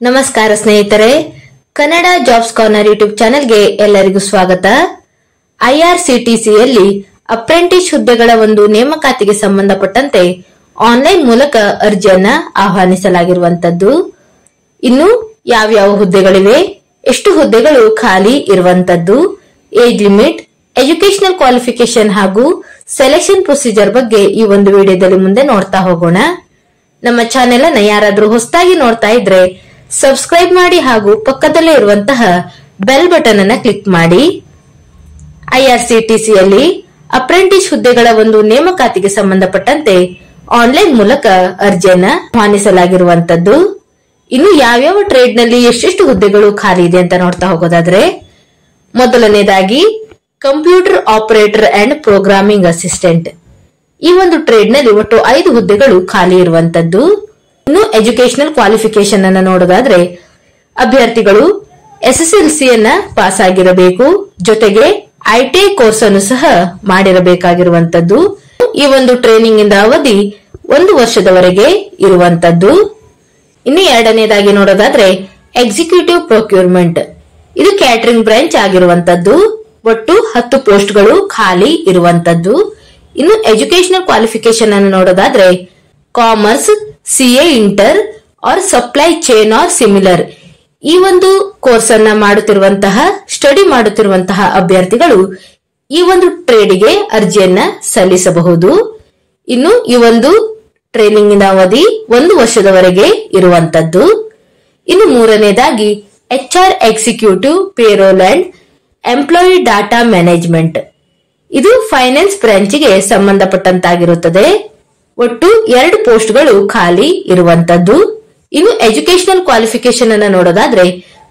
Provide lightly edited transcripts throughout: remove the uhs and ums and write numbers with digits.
ನಮಸ್ಕಾರ ಸ್ನೇಹಿತರೆ, Kannada jobs corner YouTube ಚಾನೆಲ್ಗೆ ಎಲ್ಲರಿಗೂ ಸ್ವಾಗತ. ಐಆರ್ಸಿಟಿಸಿಯಲ್ಲಿ ಅಪ್ರೆಂಟಿಸ್ ಹುದ್ದೆಗಳ ಒಂದು ನೇಮಕಾತಿಗೆ ಸಂಬಂಧಪಟ್ಟಂತೆ ಆನ್ಲೈನ್ ಮೂಲಕ ಅರ್ಜಿಯನ್ನ ಆಹ್ವಾನಿಸಲಾಗಿರುವಂತದ್ದು. ಇನ್ನು ಯಾವ್ಯಾವ ಹುದ್ದೆಗಳಿವೆ, ಎಷ್ಟು ಹುದ್ದೆಗಳು ಖಾಲಿ ಇರುವಂತದ್ದು, ಏಜ್ ಲಿಮಿಟ್, ಎಜುಕೇಶನಲ್ ಕ್ವಾಲಿಫಿಕೇಶನ್ ಹಾಗೂ ಸೆಲೆಕ್ಷನ್ ಪ್ರೊಸೀಜರ್ ಬಗ್ಗೆ ಈ ಒಂದು ವಿಡಿಯೋದಲ್ಲಿ ಮುಂದೆ ನೋಡ್ತಾ ಹೋಗೋಣ. ನಮ್ಮ ಚಾನೆಲ್ ಅನ್ನ ಯಾರಾದ್ರೂ ಹೊಸದಾಗಿ ನೋಡ್ತಾ ಇದ್ರೆ ಸಬ್ಸ್ಕ್ರೈಬ್ ಮಾಡಿ ಹಾಗೂ ಪಕ್ಕದಲ್ಲೇ ಇರುವಂತಹ ಬೆಲ್ ಬಟನ್ ಅನ್ನ ಕ್ಲಿಕ್ ಮಾಡಿ. ಐಆರ್ಸಿಟಿಸಿಯಲ್ಲಿ ಅಪ್ರೆಂಟಿಸ್ ಹುದ್ದೆಗಳ ಒಂದು ನೇಮಕಾತಿಗೆ ಸಂಬಂಧಪಟ್ಟಂತೆ ಆನ್ಲೈನ್ ಮೂಲಕ ಅರ್ಜಿಯನ್ನ ಆಹ್ವಾನಿಸಲಾಗಿರುವಂತದ್ದು. ಇನ್ನು ಯಾವ್ಯಾವ ಟ್ರೇಡ್ ನಲ್ಲಿ ಎಷ್ಟೆಷ್ಟು ಹುದ್ದೆಗಳು ಖಾಲಿ ಇದೆ ಅಂತ ನೋಡ್ತಾ ಹೋಗೋದಾದ್ರೆ, ಮೊದಲನೇದಾಗಿ computer operator and programming assistant. ಈ ಒಂದು ಟ್ರೇಡ್ ನಲ್ಲಿ ಒಟ್ಟು 5 ಹುದ್ದೆಗಳು ಖಾಲಿ ಇರುವಂತದ್ದು. ಇನ್ನು ಎಜುಕೇಶನಲ್ ಕ್ವಾಲಿಫಿಕೇಶನ್ ಅನ್ನ ನೋಡೋದಾದ್ರೆ, ಅಭ್ಯರ್ಥಿಗಳು SSLC ಯನ್ನ ಪಾಸ್ ಆಗಿರಬೇಕು, ಜೊತೆಗೆ ITI ಕೋರ್ಸ್ ಅನ್ನು ಸಹ ಮಾಡಿರಬೇಕಾಗಿರುವಂತದ್ದು. ಈ ಒಂದು ಟ್ರೈನಿಂಗ್ ಇಂದ ಅವಧಿ 1 ವರ್ಷದವರೆಗೆ ಇರುವಂತದ್ದು. ಇನ್ನು ಎರಡನೇದಾಗಿ ನೋಡೋದಾದ್ರೆ ಎಕ್ಸಿಕ್ಯೂಟಿವ್ ಪ್ರೊಕ್ಯೂರ್ಮೆಂಟ್. ಇದು ಕ್ಯಾಟರಿಂಗ್ ಬ್ರಾಂಚ್ ಆಗಿರುವಂತದ್ದು. ಒಟ್ಟು 10 ಪೋಸ್ಟ್ಗಳು ಖಾಲಿ ಇರುವಂತದ್ದು. ಇನ್ನು ಎಜುಕೇಶನಲ್ ಕ್ವಾಲಿಫಿಕೇಶನ್ ಅನ್ನು ನೋಡೋದಾದ್ರೆ, commerce, CA inter or supply chain or similar ಈ ಒಂದು ಕೋರ್ಸ್ ಅನ್ನ ಸ್ಟಡಿ ಮಾಡುತ್ತಿರುವಂತಹ ಅಭ್ಯರ್ಥಿಗಳು ಈ ಒಂದು ಟ್ರೇಡ್ಗೆ ಅರ್ಜಿಯನ್ನ ಸಲ್ಲಿಸಬಹುದು. ಇನ್ನು ಈ ಒಂದು ಟ್ರೈನಿಂಗ್ ಅವಧಿ 1 ವರ್ಷದವರೆಗೆ ಇರುವಂತದ್ದು. ಇನ್ನು ಮೂರನೇದಾಗಿ HR executive payroll and employee data management. ಇದು ಫೈನಾನ್ಸ್ ಬ್ರಾಂಚ್ಗೆ ಸಂಬಂಧಪಟ್ಟಂತಾಗಿರುತ್ತದೆ. ಒಟ್ಟು 2 ಪೋಸ್ಟ್ಗಳು ಖಾಲಿ ಇರುವಂತದ್ದು. ಇನ್ನು ಎಜುಕೇಶನಲ್ ಕ್ವಾಲಿಫಿಕೇಶನ್ ಅನ್ನ ನೋಡೋದಾದ್ರೆ,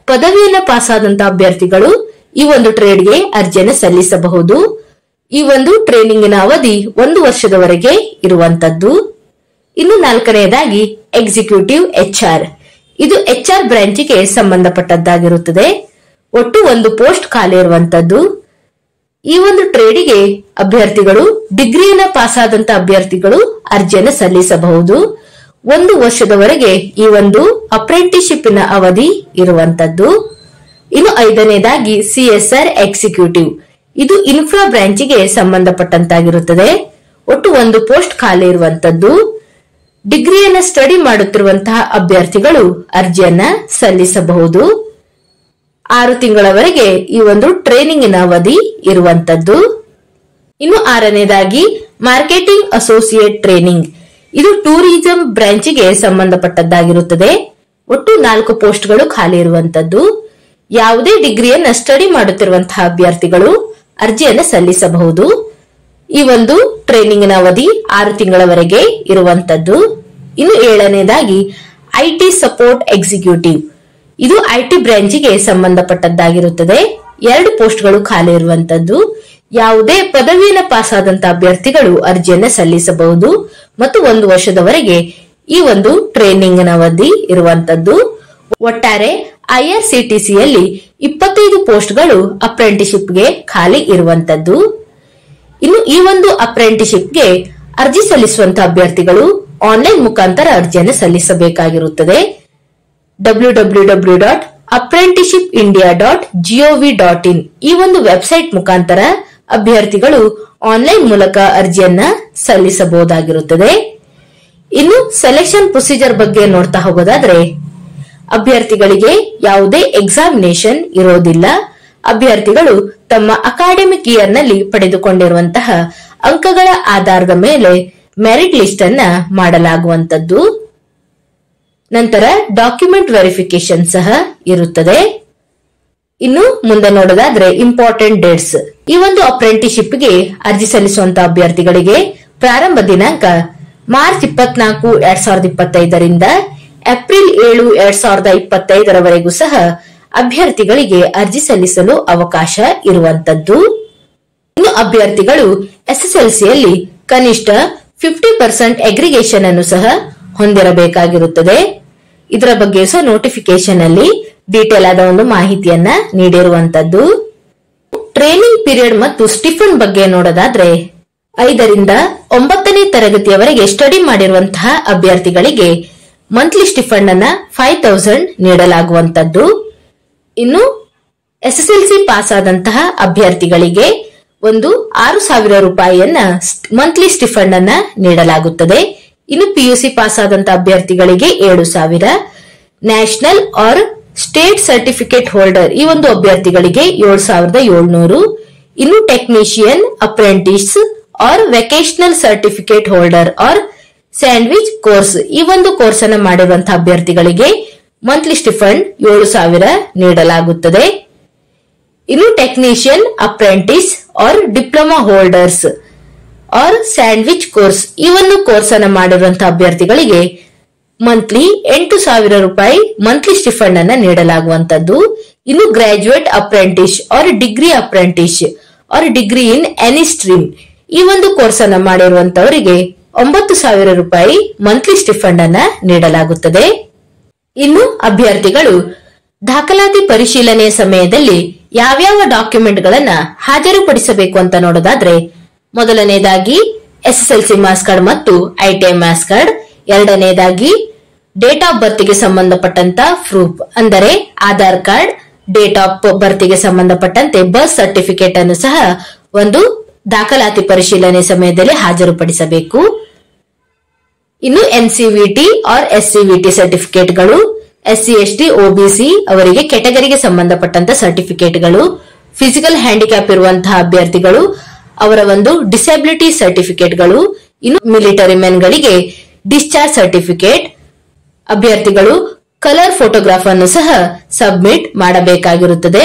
ಪದವಿಯನ್ನ ಪಾಸ್ ಆದಂತಹ ಅಭ್ಯರ್ಥಿಗಳು ಈ ಒಂದು ಟ್ರೇಡ್ಗೆ ಅರ್ಜಿಯನ್ನು ಸಲ್ಲಿಸಬಹುದು. ಈ ಒಂದು ಟ್ರೈನಿಂಗಿನ ಅವಧಿ 1 ವರ್ಷದವರೆಗೆ ಇರುವಂತದ್ದು. ಇನ್ನು ನಾಲ್ಕನೆಯದಾಗಿ ಎಕ್ಸಿಕ್ಯೂಟಿವ್ HR. ಇದು HR ಬ್ರಾಂಚ್ಗೆ ಸಂಬಂಧಪಟ್ಟದ್ದಾಗಿರುತ್ತದೆ. ಒಟ್ಟು 1 ಪೋಸ್ಟ್ ಖಾಲಿ ಇರುವಂತದ್ದು. ಈ ಒಂದು ಟ್ರೇಡ್ಗೆ ಅಭ್ಯರ್ಥಿಗಳು ಡಿಗ್ರಿಯನ್ನ ಪಾಸ್ ಆದಂತ ಅಭ್ಯರ್ಥಿಗಳು ಅರ್ಜಿಯನ್ನು ಸಲ್ಲಿಸಬಹುದು. 1 ವರ್ಷದವರೆಗೆ ಈ ಒಂದು ಅಪ್ರೆಂಟಿಸ್ಶಿಪ್ ನ ಅವಧಿ ಇರುವಂತದ್ದು. ಇನ್ನು ಐದನೇದಾಗಿ CSR ಎಕ್ಸಿಕ್ಯೂಟಿವ್. ಇದು ಇನ್ಫ್ರಾ ಬ್ರಾಂಚ್ಗೆ ಸಂಬಂಧಪಟ್ಟಂತಾಗಿರುತ್ತದೆ. ಒಟ್ಟು 1 ಪೋಸ್ಟ್ ಖಾಲಿ ಇರುವಂತದ್ದು. ಡಿಗ್ರಿಯನ್ನ ಸ್ಟಡಿ ಮಾಡುತ್ತಿರುವಂತಹ ಅಭ್ಯರ್ಥಿಗಳು ಅರ್ಜಿಯನ್ನ ಸಲ್ಲಿಸಬಹುದು. 6 ತಿಂಗಳವರೆಗೆ ಈ ಒಂದು ಟ್ರೈನಿಂಗಿನ ಅವಧಿ ಇರುವಂತದ್ದು. ಇನ್ನು ಆರನೇದಾಗಿ ಮಾರ್ಕೆಟಿಂಗ್ ಅಸೋಸಿಯೇಟ್ ಟ್ರೈನಿಂಗ್. ಇದು ಟೂರಿಸಂ ಬ್ರಾಂಚ್ಗೆ ಸಂಬಂಧಪಟ್ಟದ್ದಾಗಿರುತ್ತದೆ. ಒಟ್ಟು 4 ಪೋಸ್ಟ್ಗಳು ಖಾಲಿ ಇರುವಂತದ್ದು. ಯಾವುದೇ ಡಿಗ್ರಿಯನ್ನ ಸ್ಟಡಿ ಮಾಡುತ್ತಿರುವಂತಹ ಅಭ್ಯರ್ಥಿಗಳು ಅರ್ಜಿಯನ್ನ ಸಲ್ಲಿಸಬಹುದು. ಈ ಒಂದು ಟ್ರೈನಿಂಗಿನ ಅವಧಿ 6 ತಿಂಗಳವರೆಗೆ ಇರುವಂತದ್ದು. ಇನ್ನು ಏಳನೇದಾಗಿ IT ಸಪೋರ್ಟ್ ಎಕ್ಸಿಕ್ಯೂಟಿವ್. ಇದು IT ಬ್ರಾಂಚ್ಗೆ ಸಂಬಂಧಪಟ್ಟದ್ದಾಗಿರುತ್ತದೆ. 2 ಪೋಸ್ಟ್ಗಳು ಖಾಲಿ ಇರುವಂತದ್ದು. ಯಾವುದೇ ಪದವಿಯನ್ನು ಪಾಸ್ ಆದಂತಹ ಅಭ್ಯರ್ಥಿಗಳು ಅರ್ಜಿಯನ್ನ ಸಲ್ಲಿಸಬಹುದು ಮತ್ತು 1 ವರ್ಷದವರೆಗೆ ಈ ಒಂದು ಟ್ರೈನಿಂಗ್ ಅವಧಿ ಇರುವಂತದ್ದು. ಒಟ್ಟಾರೆ IRCTCಯಲ್ಲಿ 25 ಪೋಸ್ಟ್ಗಳು ಅಪ್ರೆಂಟಿಸ್ಶಿಪ್ಗೆ ಖಾಲಿ ಇರುವಂತದ್ದು. ಇನ್ನು ಈ ಒಂದು ಅಪ್ರೆಂಟಿಸ್ಶಿಪ್ಗೆ ಅರ್ಜಿ ಸಲ್ಲಿಸುವಂತಹ ಅಭ್ಯರ್ಥಿಗಳು ಆನ್ಲೈನ್ ಮುಖಾಂತರ ಅರ್ಜಿಯನ್ನು ಸಲ್ಲಿಸಬೇಕಾಗಿರುತ್ತದೆ. www.apprenticeshipindia.gov.in ಈ ಒಂದು ವೆಬ್ಸೈಟ್ ಮುಖಾಂತರ ಅಭ್ಯರ್ಥಿಗಳು ಆನ್ಲೈನ್ ಮೂಲಕ ಅರ್ಜಿಯನ್ನ ಸಲ್ಲಿಸಬಹುದಾಗಿರುತ್ತದೆ. ಇನ್ನು ಸೆಲೆಕ್ಷನ್ ಪ್ರೊಸೀಜರ್ ಬಗ್ಗೆ ನೋಡ್ತಾ ಹೋಗೋದಾದ್ರೆ, ಅಭ್ಯರ್ಥಿಗಳಿಗೆ ಯಾವುದೇ ಎಕ್ಸಾಮಿನೇಷನ್ ಇರೋದಿಲ್ಲ. ಅಭ್ಯರ್ಥಿಗಳು ತಮ್ಮ ಅಕಾಡೆಮಿಕ್ ಇಯರ್ ನಲ್ಲಿ ಪಡೆದುಕೊಂಡಿರುವಂತಹ ಅಂಕಗಳ ಆಧಾರದ ಮೇಲೆ ಮೆರಿಟ್ ಲಿಸ್ಟ್ ಅನ್ನ ಮಾಡಲಾಗುವಂತದ್ದು. ನಂತರ ಡಾಕ್ಯುಮೆಂಟ್ ವೆರಿಫಿಕೇಶನ್ ಸಹ ಇರುತ್ತದೆ. ಇನ್ನು ಮುಂದೆ ನೋಡೋದಾದ್ರೆ ಇಂಪಾರ್ಟೆಂಟ್ ಡೇಟ್ಸ್. ಈ ಒಂದು ಅಪ್ರೆಂಟಿಸ್ಶಿಪ್ಗೆ ಅರ್ಜಿ ಸಲ್ಲಿಸುವಂತಹ ಅಭ್ಯರ್ಥಿಗಳಿಗೆ ಪ್ರಾರಂಭ ದಿನಾಂಕ ಮಾರ್ಚ್ 24, 2025 ಏಪ್ರಿಲ್ 7, 2025 ಸಹ ಅಭ್ಯರ್ಥಿಗಳಿಗೆ ಅರ್ಜಿ ಸಲ್ಲಿಸಲು ಅವಕಾಶ ಇರುವಂತದ್ದು. ಇನ್ನು ಅಭ್ಯರ್ಥಿಗಳು SSLCಯಲ್ಲಿ ಕನಿಷ್ಠ 50% ಅಗ್ರಿಗೇಷನ್ ಅನ್ನು ಸಹ ಹೊಂದಿರಬೇಕಾಗಿರುತ್ತದೆ. ಇದರ ಬಗ್ಗೆ ಸಹ ನೋಟಿಫಿಕೇಶನ್ ಅಲ್ಲಿ ಡೀಟೇಲ್ ಆದ ಒಂದು ಮಾಹಿತಿಯನ್ನ ನೀಡಿರುವಂತದ್ದು. ಟ್ರೈನಿಂಗ್ ಪೀರಿಯಡ್ ಮತ್ತು ಸ್ಟಿಫನ್ ಬಗ್ಗೆ ನೋಡೋದಾದ್ರೆ, 5ರಿಂದ 9ನೇ ತರಗತಿಯವರೆಗೆ ಸ್ಟಡಿ ಮಾಡಿರುವಂತಹ ಅಭ್ಯರ್ಥಿಗಳಿಗೆ ಮಂತ್ಲಿ ಸ್ಟಿಫಂಡ್ ಅನ್ನ 5000 ನೀಡಲಾಗುವಂತದ್ದು. ಇನ್ನು ಎಸ್ಎಸ್ಎಲ್ಸಿ ಪಾಸ್ ಆದಂತಹ ಅಭ್ಯರ್ಥಿಗಳಿಗೆ ಒಂದು 6000 ರೂಪಾಯಿಯನ್ನ ಮಂತ್ಲಿ ಸ್ಟಿಫಂಡ್ ಅನ್ನ ನೀಡಲಾಗುತ್ತದೆ. ಇನ್ನು ಪಿಯುಸಿ ಪಾಸ್ ಆದಂತಹ ಅಭ್ಯರ್ಥಿಗಳಿಗೆ 7000, national or state certificate holder ಈ ಒಂದು ಅಭ್ಯರ್ಥಿಗಳಿಗೆ 7700. ಇನ್ನು technician, apprentice or vocational certificate holder or sandwich course ಈ ಒಂದು ಕೋರ್ಸ್ ಅನ್ನು ಮಾಡಿರುವಂತಹ ಅಭ್ಯರ್ಥಿಗಳಿಗೆ ಮಂತ್ಲಿ ಸ್ಟಿಫಂಡ್ 7000 ನೀಡಲಾಗುತ್ತದೆ. ಇನ್ನು technician, apprentice R diploma holders R sandwich course ಈ ಒಂದು ಕೋರ್ಸ್ ಅನ್ನು ಮಾಡಿರುವಂತಹ ಅಭ್ಯರ್ಥಿಗಳಿಗೆ ಮಂತ್ಲಿ 8000 ರೂಪಾಯಿ ಮಂತ್ಲಿ ಸ್ಟಿಫಂಡ್ ಅನ್ನ ನೀಡಲಾಗುವಂತದ್ದು. ಇನ್ನು graduate apprentice R degree apprentice R degree in any stream ಈ ಒಂದು ಕೋರ್ಸ್ ಅನ್ನ ಮಾಡಿರುವಂತವರಿಗೆ 9000 ರೂಪಾಯಿ ಮಂತ್ಲಿ ಸ್ಟಿಫಂಡ್ ಅನ್ನ ನೀಡಲಾಗುತ್ತದೆ. ಇನ್ನು ಅಭ್ಯರ್ಥಿಗಳು ದಾಖಲಾತಿ ಪರಿಶೀಲನೆಯ ಸಮಯದಲ್ಲಿ ಯಾವ್ಯಾವ ಡಾಕ್ಯುಮೆಂಟ್ ಗಳನ್ನ ಹಾಜರುಪಡಿಸಬೇಕು ಅಂತ ನೋಡೋದಾದ್ರೆ, ಮೊದಲನೇದಾಗಿ ಎಸ್ಎಸ್ಎಲ್ಸಿ ಮಾರ್ಕ್ಸ್ ಕಾರ್ಡ್ ಮತ್ತು ಐಟಿಐ ಮಾರ್ಕ್ಸ್ ಕಾರ್ಡ್, ಎರಡನೇದಾಗಿ ಡೇಟ್ ಆಫ್ ಬರ್ತ್ ಗೆ ಸಂಬಂಧಪಟ್ಟಂತ ಪ್ರೂಫ್ ಅಂದರೆ Aadhaar card, date of birth ಗೆ ಸಂಬಂಧಪಟ್ಟಂತೆ ಬರ್ತ್ ಸರ್ಟಿಫಿಕೇಟ್ ಅನ್ನು ಸಹ ಒಂದು ದಾಖಲಾತಿ ಪರಿಶೀಲನೆ ಸಮಯದಲ್ಲಿ ಹಾಜರುಪಡಿಸಬೇಕು. ಇನ್ನು NCVT R ಎಸ್ಸಿವಿಟಿ ಸರ್ಟಿಫಿಕೇಟ್ಗಳು, SC ST OBC ಅವರಿಗೆ ಕೆಟಗರಿಗೆ ಸಂಬಂಧಪಟ್ಟಂತ ಸರ್ಟಿಫಿಕೇಟ್ಗಳು, ಫಿಸಿಕಲ್ ಹ್ಯಾಂಡಿಕ್ಯಾಪ್ ಇರುವಂತಹ ಅಭ್ಯರ್ಥಿಗಳು ಅವರ ಒಂದು ಡಿಸೆಬಿಲಿಟಿ ಸರ್ಟಿಫಿಕೇಟ್ಗಳು, ಇನ್ನು ಮಿಲಿಟರಿ ಮೆನ್ ಗಳಿಗೆ ಡಿಸ್ಚಾರ್ಜ್ ಸರ್ಟಿಫಿಕೇಟ್, ಅಭ್ಯರ್ಥಿಗಳು ಕಲರ್ ಫೋಟೋಗ್ರಾಫ್ ಅನ್ನು ಸಹ ಸಬ್ಮಿಟ್ ಮಾಡಬೇಕಾಗಿರುತ್ತದೆ.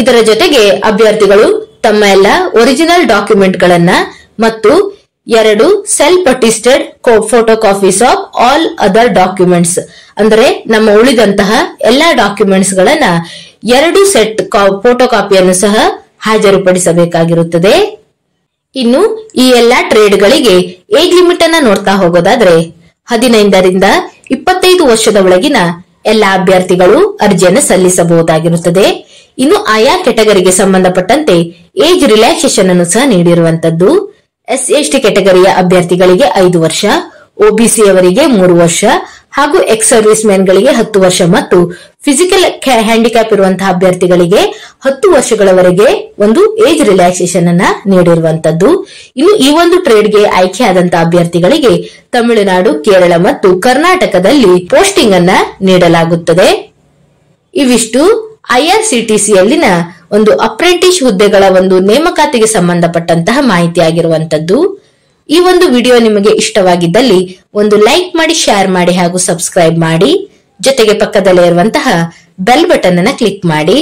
ಇದರ ಜೊತೆಗೆ ಅಭ್ಯರ್ಥಿಗಳು ತಮ್ಮ ಎಲ್ಲ ಒರಿಜಿನಲ್ ಡಾಕ್ಯುಮೆಂಟ್ ಗಳನ್ನ ಮತ್ತು 2 self attested photo copies of all other documents ಅಂದರೆ ನಮ್ಮ ಉಳಿದಂತಹ ಎಲ್ಲಾ ಡಾಕ್ಯುಮೆಂಟ್ಸ್ ಗಳನ್ನ 2 ಸೆಟ್ ಫೋಟೋ ಕಾಪಿಯನ್ನು ಸಹ ಹಾಜರುಪಡಿಸಬೇಕಾಗಿರುತ್ತದೆ. ಇನ್ನು ಈ ಎಲ್ಲಾ ಟ್ರೇಡ್ ಗಳಿಗೆ ಏಜ್ ಲಿಮಿಟ್ ಅನ್ನ ನೋಡ್ತಾ ಹೋಗೋದಾದ್ರೆ 15 ರಿಂದ 25 ವರ್ಷದ ಒಳಗಿನ ಎಲ್ಲಾ ಅಭ್ಯರ್ಥಿಗಳು ಅರ್ಜಿಯನ್ನು ಸಲ್ಲಿಸಬಹುದಾಗಿರುತ್ತದೆ. ಇನ್ನು ಆಯಾ ಕೆಟಗರಿಗೆ ಸಂಬಂಧಪಟ್ಟಂತೆ ಏಜ್ ರಿಲ್ಯಾಕ್ಸೇಷನ್ ಅನ್ನು ಸಹ ನೀಡಿರುವಂತದ್ದು. ಎಸ್ಸಿ ಎಸ್ಟಿ ಕೆಟಗರಿಯ ಅಭ್ಯರ್ಥಿಗಳಿಗೆ 5 ವರ್ಷ, ಒಬಿಸಿ ಅವರಿಗೆ 3 ವರ್ಷ ಹಾಗೂ ಎಕ್ಸ್ ಸರ್ವಿಸ್ ಮೆನ್ ಗಳಿಗೆ 10 ವರ್ಷ ಮತ್ತು ಫಿಸಿಕಲ್ ಹ್ಯಾಂಡಿಕ್ಯಾಪ್ ಇರುವಂತಹ ಅಭ್ಯರ್ಥಿಗಳಿಗೆ 10 ವರ್ಷಗಳವರೆಗೆ ಒಂದು ಏಜ್ ರಿಲ್ಯಾಕ್ಸೇಷನ್ ಅನ್ನ ನೀಡಿರುವಂತದ್ದು. ಇನ್ನು ಈ ಒಂದು ಟ್ರೇಡ್ಗೆ ಆಯ್ಕೆಯಾದಂತಹ ಅಭ್ಯರ್ಥಿಗಳಿಗೆ ತಮಿಳುನಾಡು, ಕೇರಳ ಮತ್ತು ಕರ್ನಾಟಕದಲ್ಲಿ ಪೋಸ್ಟಿಂಗ್ ಅನ್ನ ನೀಡಲಾಗುತ್ತದೆ. ಇವಿಷ್ಟು ಐಆರ್ಸಿಟಿಸಿಯಲ್ಲಿನ ಒಂದು ಅಪ್ರೆಂಟಿಸ್ ಹುದ್ದೆಗಳ ಒಂದು ನೇಮಕಾತಿಗೆ ಸಂಬಂಧಪಟ್ಟಂತಹ ಮಾಹಿತಿ ಆಗಿರುವಂತದ್ದು. ಈ ಒಂದು ವಿಡಿಯೋ ನಿಮಗೆ ಇಷ್ಟವಾಗಿದ್ದಲ್ಲಿ ಒಂದು ಲೈಕ್ ಮಾಡಿ, ಶೇರ್ ಮಾಡಿ ಹಾಗೂ ಸಬ್ಸ್ಕ್ರೈಬ್ ಮಾಡಿ. ಜೊತೆಗೆ ಪಕ್ಕದಲ್ಲೇ ಇರುವಂತಹ ಬೆಲ್ ಬಟನ್ ಅನ್ನು ಕ್ಲಿಕ್ ಮಾಡಿ.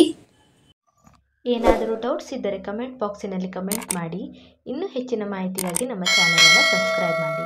ಏನಾದರೂ ಡೌಟ್ಸ್ ಇದ್ದರೆ ಕಮೆಂಟ್ ಬಾಕ್ಸಿನಲ್ಲಿ ಕಮೆಂಟ್ ಮಾಡಿ. ಇನ್ನೂ ಹೆಚ್ಚಿನ ಮಾಹಿತಿಗಾಗಿ ನಮ್ಮ ಚಾನೆಲ್ ಅನ್ನು ಸಬ್ಸ್ಕ್ರೈಬ್ ಮಾಡಿ.